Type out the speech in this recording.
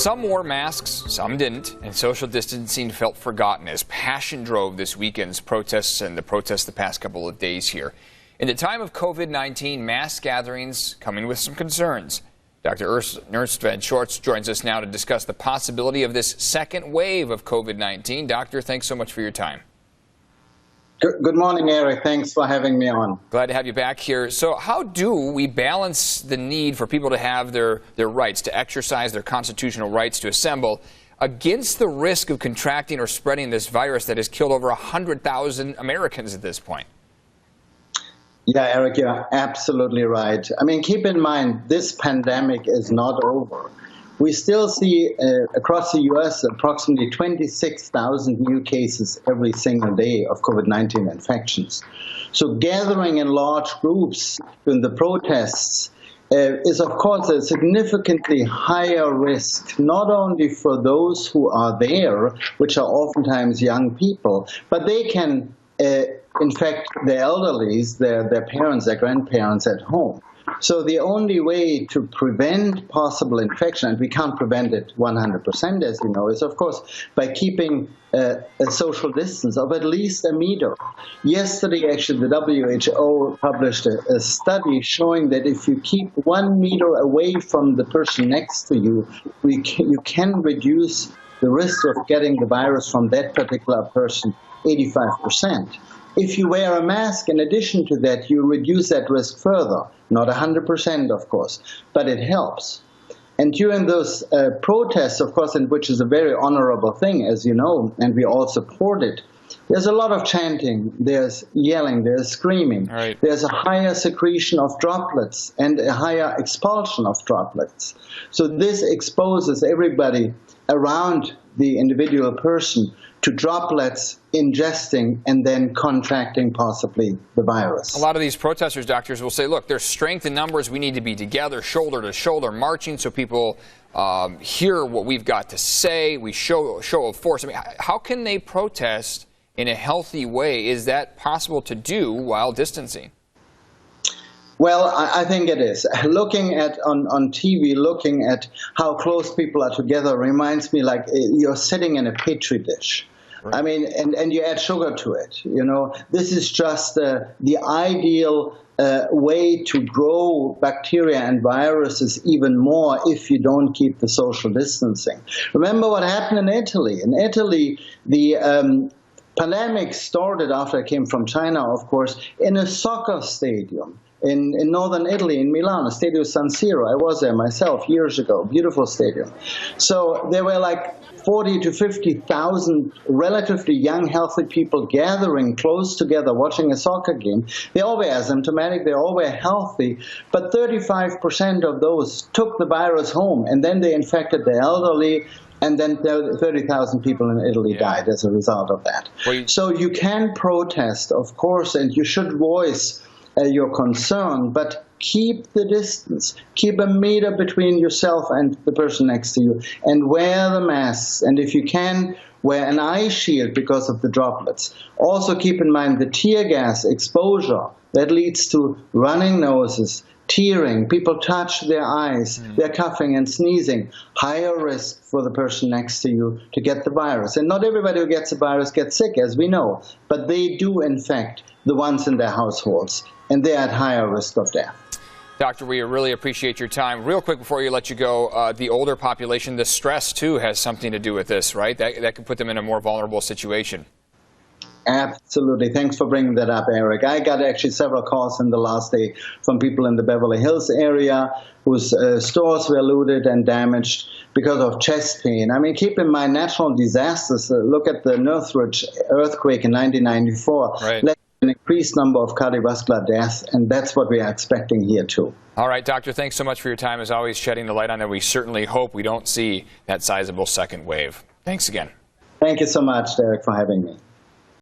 Some wore masks, some didn't, and social distancing felt forgotten as passion drove this weekend's protests and the protests the past couple of days here. In the time of COVID-19, mass gatherings coming with some concerns. Dr. Ernst von Schwarz joins us now to discuss the possibility of this second wave of COVID-19. Doctor, thanks so much for your time. Good morning, Eric. Thanks for having me on. Glad to have you back here. So how do we balance the need for people to have their rights, to exercise their constitutional rights to assemble, against the risk of contracting or spreading this virus that has killed over 100,000 Americans at this point? Yeah, Eric, you're absolutely right. I mean, keep in mind, this pandemic is not over. We still see across the U.S. approximately 26,000 new cases every single day of COVID-19 infections. So gathering in large groups in the protests is, of course, a significantly higher risk, not only for those who are there, which are oftentimes young people, but they can infect their elderlies, their parents, their grandparents at home. So the only way to prevent possible infection, and we can't prevent it 100%, as you know, is, of course, by keeping a social distance of at least a meter. Yesterday, actually, the WHO published a study showing that if you keep 1 meter away from the person next to you, you can reduce the risk of getting the virus from that particular person 85%. If you wear a mask, in addition to that, you reduce that risk further. Not 100%, of course, but it helps. And during those protests, of course, and which is a very honorable thing, as you know, and we all support it, there's a lot of chanting, there's yelling, there's screaming. Right. There's a higher secretion of droplets and a higher expulsion of droplets. So this exposes everybody around the individual person to droplets ingesting and then contracting possibly the virus. A lot of these protesters, doctors, will say, look, there's strength in numbers. We need to be together, shoulder to shoulder, marching so people hear what we've got to say. We show of force. I mean, how can they protest in a healthy way? Is that possible to do while distancing? Well, I think it is. Looking at on TV, looking at how close people are together reminds me like you're sitting in a petri dish. Right. I mean, and you add sugar to it. You know, this is just the ideal way to grow bacteria and viruses even more if you don't keep the social distancing. Remember what happened in Italy. In Italy, the pandemic started after it came from China, of course, in a soccer stadium. In northern Italy, in Milan, Stadio San Siro. I was there myself years ago, beautiful stadium. So there were like 40 to 50,000 relatively young, healthy people gathering close together, watching a soccer game. They all were asymptomatic, they all were healthy, but 35% of those took the virus home, and then they infected the elderly, and then 30,000 people in Italy died as a result of that. So you can protest, of course, and you should voice your concern, but keep the distance. Keep a meter between yourself and the person next to you, and wear the masks. And if you can, wear an eye shield because of the droplets. Also keep in mind the tear gas exposure that leads to running noses, tearing, people touch their eyes, they're coughing and sneezing. Higher risk for the person next to you to get the virus. And not everybody who gets the virus gets sick, as we know, but they do infect the ones in their households, and they're at higher risk of death. Doctor, we really appreciate your time. Real quick before you let you go, the older population, the stress too has something to do with this, right? That could put them in a more vulnerable situation. Absolutely. Thanks for bringing that up, Eric. I got actually several calls in the last day from people in the Beverly Hills area whose stores were looted and damaged because of chest pain. I mean, keep in mind natural disasters. Look at the Northridge earthquake in 1994. Right. An increased number of cardiovascular deaths, and that's what we are expecting here too. All right, Doctor, thanks so much for your time, as always, shedding the light on it. We certainly hope we don't see that sizable second wave. Thanks again. Thank you so much, Derek, for having me.